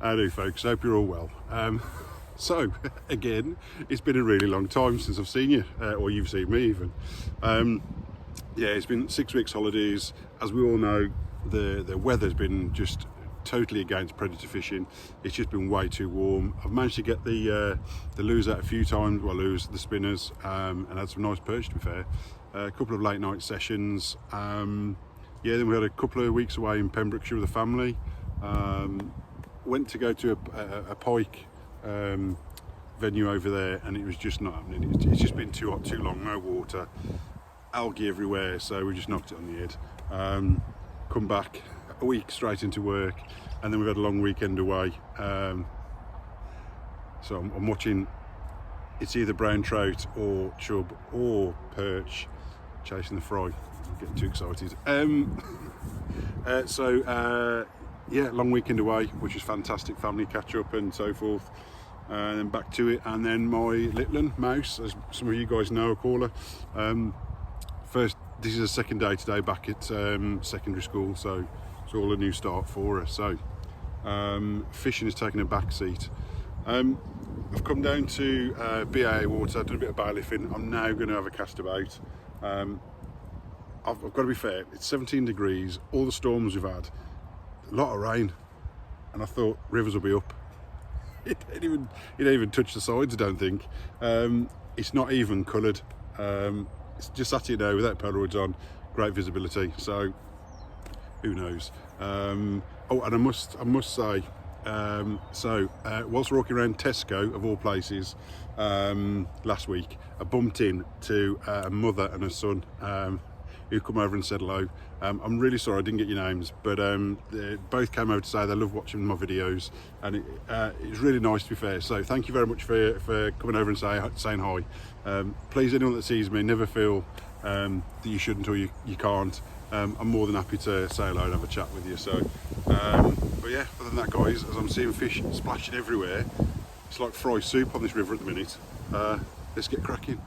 Howdy folks, hope you're all well. So again, it's been a really long time since I've seen you, or you've seen me even. Yeah, it's been 6 weeks holidays. As we all know, the weather's been just totally against predator fishing. It's just been way too warm. I've managed to get the lures out a few times, the spinners, and had some nice perch, to be fair. A couple of late night sessions. Yeah, then we had a couple of weeks away in Pembrokeshire with the family. Went to go to a Pike venue over there, and it was just not happening. It's just been too hot, too long, no water, algae everywhere, so we just knocked it on the head. Come back a week straight into work, and then we've had a long weekend away. So I'm watching, it's either brown trout or chub or perch chasing the fry. I'm getting too excited. Yeah, long weekend away, which was fantastic, family catch up and so forth, and then back to it. And then my little one, Mouse, as some of you guys know, I call her. This is the second day today back at secondary school, so it's all a new start for her. So fishing is taking a back seat. I've come down to BAA water, I've done a bit of bailiffing. I'm now going to have a cast about. I've got to be fair, it's 17 degrees, all the storms we've had, a lot of rain, and I thought rivers will be up. It didn't even touch the sides, I don't think. It's not even coloured. It's just sat here now without Polaroids on, great visibility, so who knows. Oh, and I must say, whilst walking around Tesco, of all places, last week, I bumped into a mother and a son who come over and said hello. I'm really sorry I didn't get your names, but they both came over to say they love watching my videos, and it's really nice, to be fair. So thank you very much for coming over and saying hi. Please, anyone that sees me, never feel that you shouldn't or you can't. I'm more than happy to say hello and have a chat with you. So, but yeah, other than that, guys, as I'm seeing fish splashing everywhere, it's like fry soup on this river at the minute. Let's get cracking.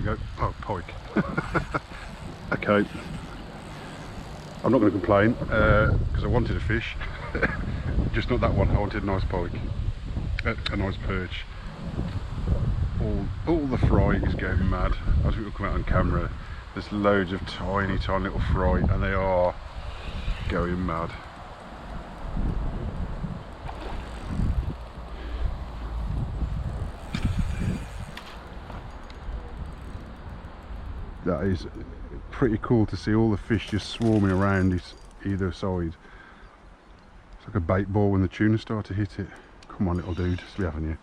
Go. Oh, pike. Okay, I'm not going to complain because I wanted a fish, just not that one. I wanted a nice pike, a nice perch. All the fry is going mad. As we will come out on camera, there's loads of tiny little fry, and they are going mad. That is pretty cool to see all the fish just swarming around either side. It's like a bait ball when the tuna start to hit it. Come on, little dude, still having you.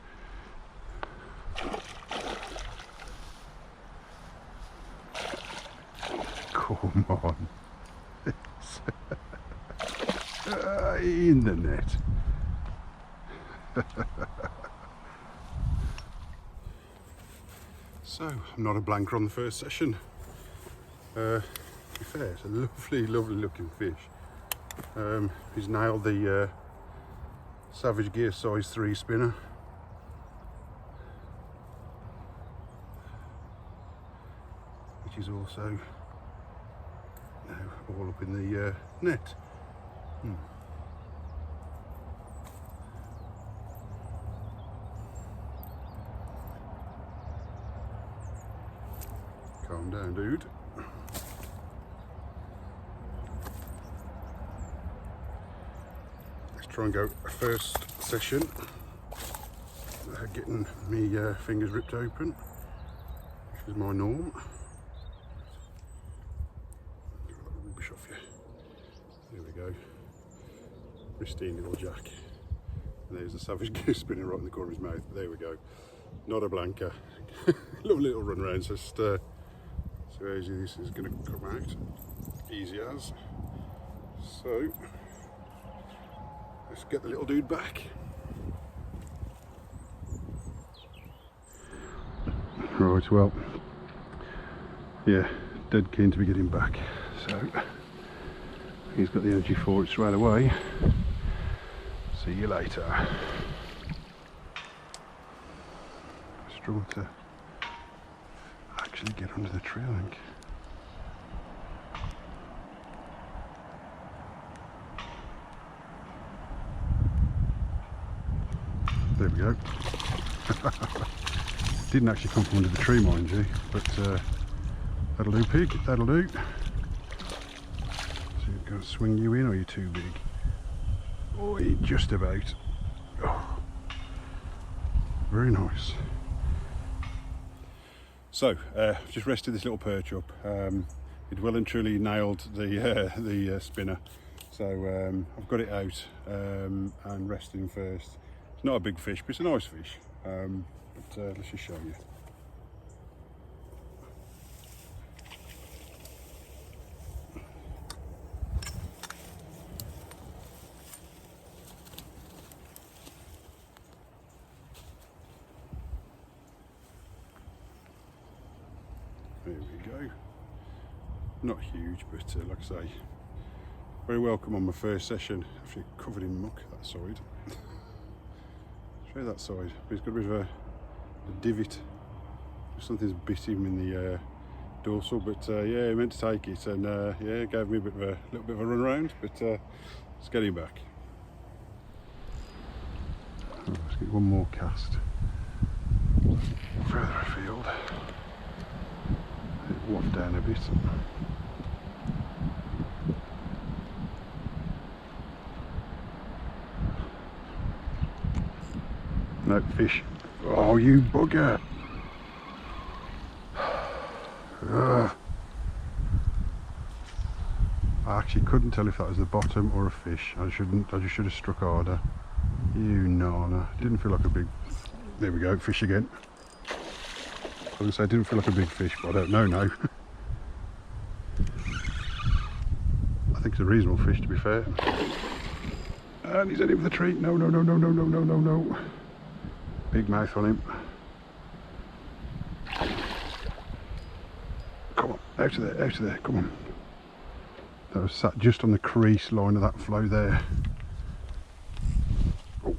Come on. In the net. So, I'm not a blanker on the first session. To be fair, it's a lovely looking fish. He's nailed the Savage Gear size 3 spinner. Which is also now all up in the net. Calm down, dude. Let's try and go first session. Getting me fingers ripped open, which is my norm. Get that rubbish off you. There we go. Pristine little jack. And there's the Savage Gear spinning right in the corner of his mouth. But there we go. Not a blanker. Lovely little run around. Just so easy this is going to come out. Easy as. So let's get the little dude back. Right, well, yeah, dead keen to be getting back, so he's got the energy for it straight away. See you later. Struggle to actually get under the tree, I think. There we go. Didn't actually come from under the tree, mind you, but that'll do, pig, that'll do. So you're going to swing you in, or you're too big? Oh, just about. Oh, very nice. So, I've just rested this little perch up. It well and truly nailed the spinner. So I've got it out and resting first. It's not a big fish, but it's a nice fish. But let's just show you. There we go. Not huge, but like I say, very welcome on my first session. Actually covered in muck that side. Show you that side. But he's got a bit of a divot. Something's bit him in the dorsal, but yeah, he meant to take it, and yeah, gave me a little bit of a run around. But let's get him back. Oh, let's get one more cast further afield. Waft down a bit. No fish. Oh, you bugger! Ugh. I actually couldn't tell if that was the bottom or a fish. I just should have struck harder. You nana. Didn't feel like a big. There we go. Fish again. I was going to say it didn't feel like a big fish, but I don't know now. I think it's a reasonable fish, to be fair. And he's heading for the tree. No, no, no, no, no, no, no, no, no. Big mouth on him. Come on, out of there, out of there, come on. That was sat just on the crease line of that flow there. Oh.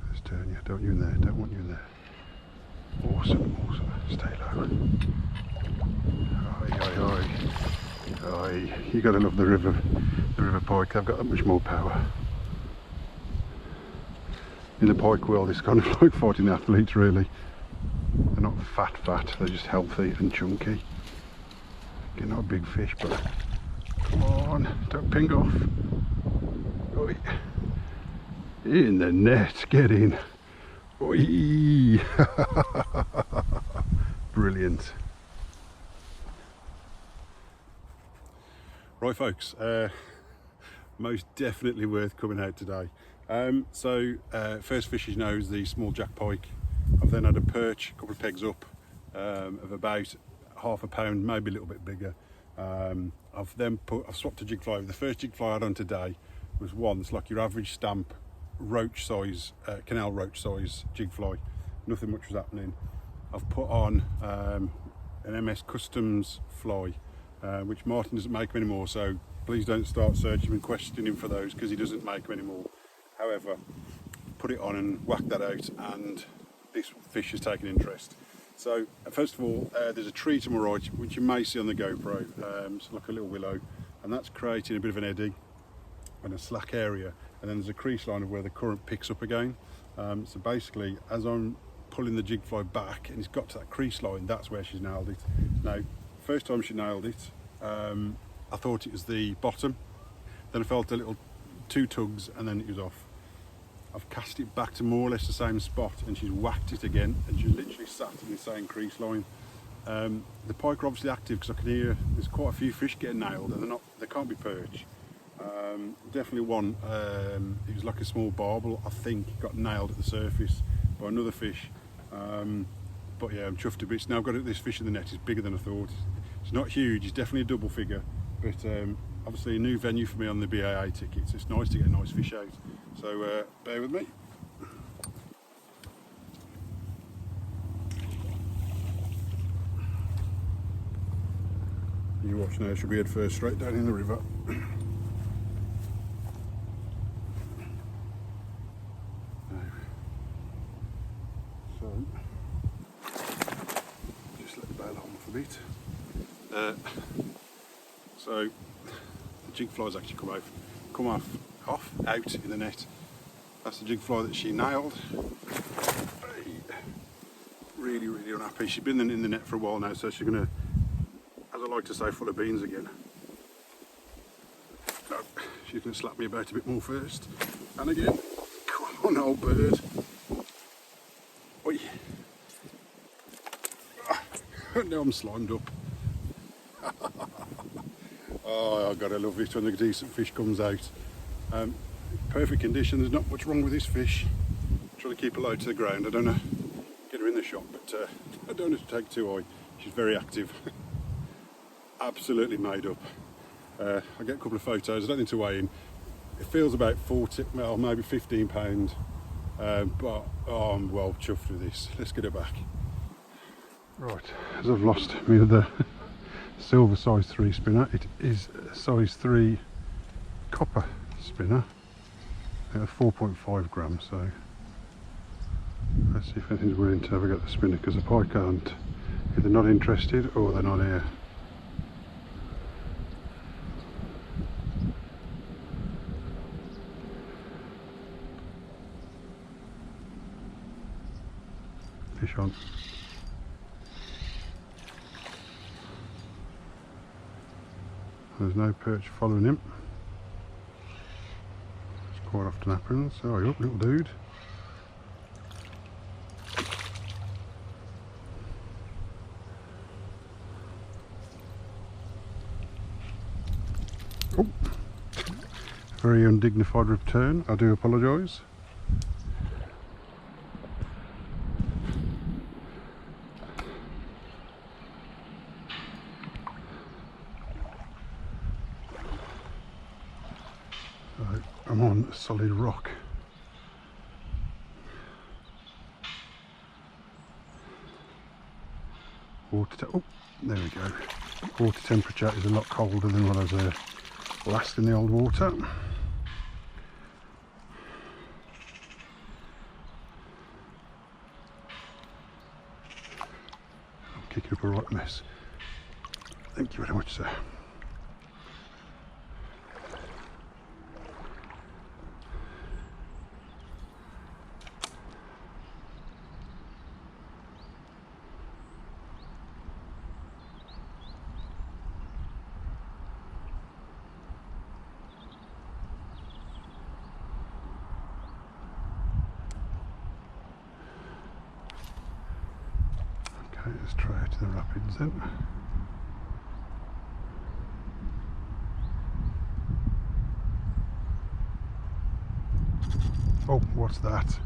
Let's turn you, don't you in there, don't want you in there. Awesome, awesome, stay low. Oi, oi, oi. Oi, you gotta love the river pike, they've got that much more power. In the pike world, it's kind of like fighting athletes, really. They're not fat, they're just healthy and chunky. Again, not a big fish, but come on, don't ping off. Oi. In the net, get in. Oi. Brilliant. Right folks, most definitely worth coming out today. First fish you know is the small jack pike. I've then had a perch, a couple of pegs up, of about half a pound, maybe a little bit bigger. I've swapped a jig fly. The first jig fly I had on today was one that's like your average stamp roach size, canal roach size jig fly. Nothing much was happening. I've put on an MS Customs fly, which Martin doesn't make them anymore, so please don't start searching and questioning him for those, because he doesn't make them anymore. However, put it on and whack that out, and this fish has taken interest. So first of all, there's a tree to my right, which you may see on the GoPro. It's like a little willow, and that's creating a bit of an eddy and a slack area, and then there's a crease line of where the current picks up again. So basically, as I'm pulling the jig fly back and it's got to that crease line, that's where she's nailed it. Now, first time she nailed it, I thought it was the bottom, then I felt a little 2 tugs and then it was off. I've cast it back to more or less the same spot, and she's whacked it again, and she's literally sat in the same crease line. The pike are obviously active, because I can hear there's quite a few fish getting nailed, and they can't be perch. Definitely one, it was like a small barbel, I think, got nailed at the surface by another fish. But yeah, I'm chuffed a bit. Now I've got this fish in the net. It's bigger than I thought. It's not huge, it's definitely a double figure, but obviously a new venue for me on the BAA tickets. It's nice to get a nice fish out, so bear with me. watch now, she'll be head first straight down in the river. So, just let the bail on for a bit. So the jig fly's actually come off out in the net. That's the jig fly that she nailed. Really, really unhappy. She's been in the net for a while now, so she's gonna, as I like to say, full of beans again. No, she's gonna slap me about a bit more first. And again. Come on, old bird. Oi. Now I'm slimed up. Oh, I've got to love it when a decent fish comes out. Perfect condition, there's not much wrong with this fish. Trying to keep her low to the ground. I don't know, get her in the shot, but I don't have to take too high. She's very active. Absolutely made up. I get a couple of photos, I don't need to weigh in. It feels about 40, well, maybe 15 pounds, but oh, I'm well chuffed with this. Let's get her back. Right, as I've lost me with the silver size 3 spinner, it is a size 3 copper spinner at 4.5 grams, so let's see if anything's willing to have a go at the spinner, because the pike aren't either not interested or they're not here. Fish on. There's no perch following him. It's quite often happens. Oh, you're up, little dude. Oh, very undignified return. I do apologise. I'm on solid rock. Oh, there we go. Water temperature is a lot colder than what I was last in the old water. I'm kicking up a right mess. Thank you very much, sir. Let's try out to the rapids then. Oh, what's that?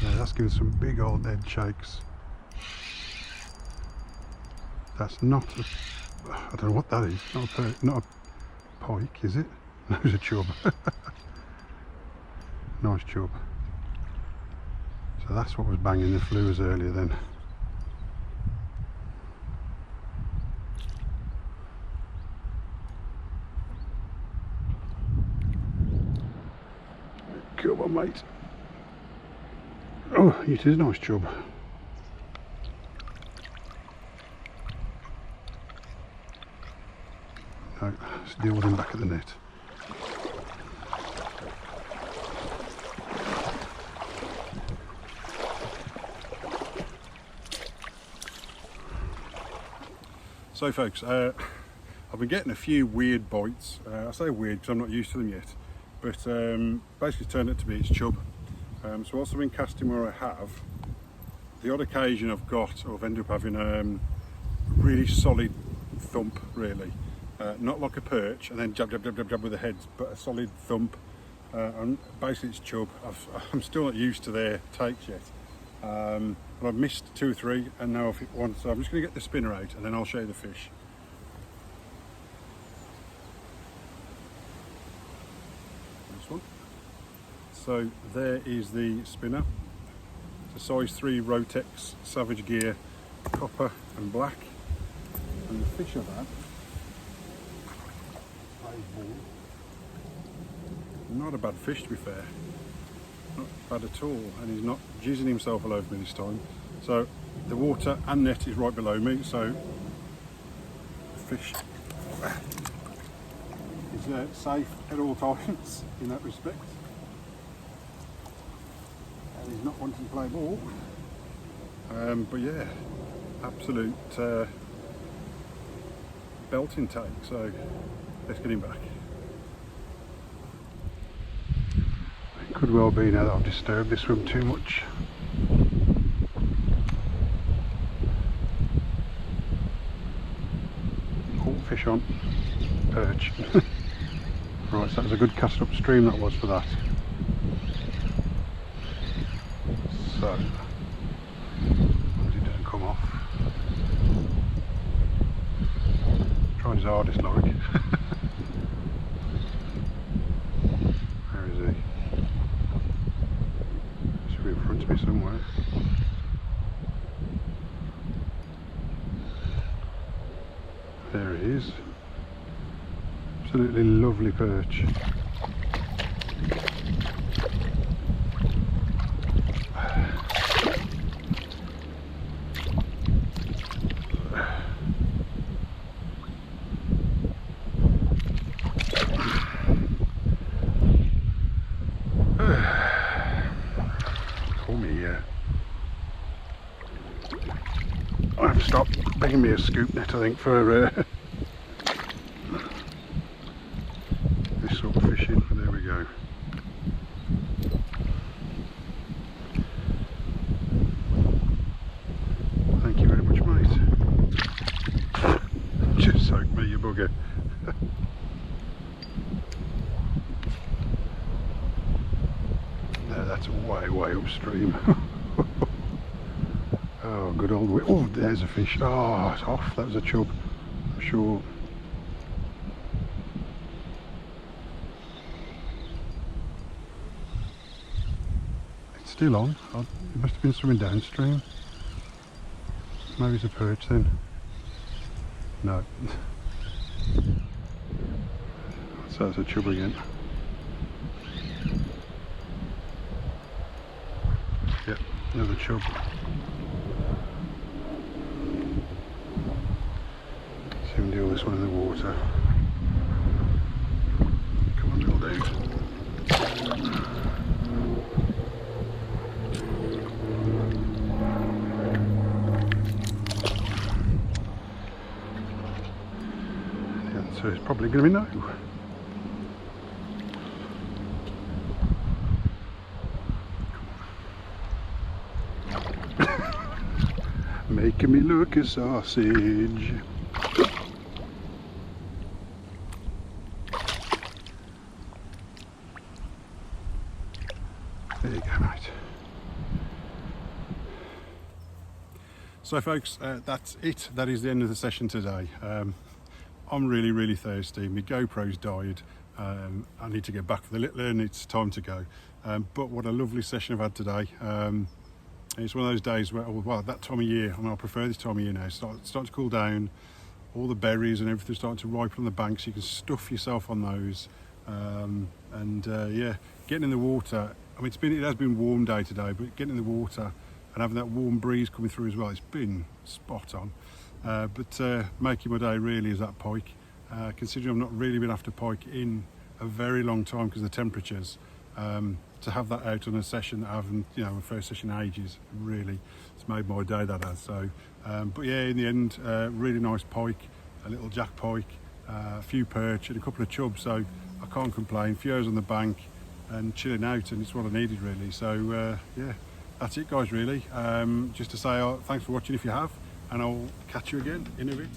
Yeah, that's giving some big old head shakes. That's not a, I don't know what that is. Not a pike, is it? No, it's a chub. Nice chub. So that's what was banging the flues earlier then. Come on, mate. Oh, it is a nice chub. No, let's deal with him back at the net. So folks, I've been getting a few weird bites. I say weird because I'm not used to them yet, but basically turned out to be its chub. So whilst I've been casting where I have, the odd occasion I've got, or I've ended up having a really solid thump, really. Not like a perch and then jab, jab, jab, jab, jab with the heads, but a solid thump. And basically it's chub. I'm still not used to their takes yet. But I've missed 2 or 3 and now I've hit 1, so I'm just going to get the spinner out and then I'll show you the fish. This one. So there is the spinner. It's a size 3 Rotex Savage Gear, copper and black. And the fish I've had play ball. Not a bad fish, to be fair. Not bad at all, and he's not jizzing himself all over me this time. So the water and net is right below me, so the fish is safe at all times in that respect. And he's not wanting to play ball. But yeah, absolute belting take, so let's get him back. It could well be now that I've disturbed this room too much. Oh, fish on, perch. Right, so that was a good cast upstream that was for that. So, it doesn't come off. Trying his hardest, like. Where is he? Should be in front of me somewhere. There he is. Absolutely lovely perch. I have to stop begging me a scoop net, I think, for this sort of fishing. There we go. Thank you very much, mate. Just soaked me, you bugger. No, that's way upstream. Oh, good old way. Oh, there's a fish. Oh, it's off. That was a chub, I'm sure. It's still on. It must have been swimming downstream. Maybe it's a perch then. No. So that's a chub again. Yep, another chub. See him deal this one in the water. Come on, little dude. The answer is probably going to be no. Making me look a sausage. There you go, mate. So folks, that's it. That is the end of the session today. I'm really thirsty. My GoPro's died. I need to get back for the little and it's time to go. But what a lovely session I've had today. It's one of those days where, well, that time of year, I mean, I prefer this time of year now. It's starting to cool down, all the berries and everything starting to ripen on the banks. You can stuff yourself on those. Yeah, getting in the water. I mean, it has been a warm day today, but getting in the water and having that warm breeze coming through as well, it's been spot on. Making my day really is that pike. Considering I've not really been after pike in a very long time because of the temperatures. To have that out on a session that I haven't, my first session in ages, really, it's made my day, that has. So, but yeah, in the end, really nice pike, a little jack pike, a few perch and a couple of chubs, so I can't complain. Few hours on the bank and chilling out, and it's what I needed really. So yeah, that's it guys really. Just to say thanks for watching if you have, and I'll catch you again in a bit.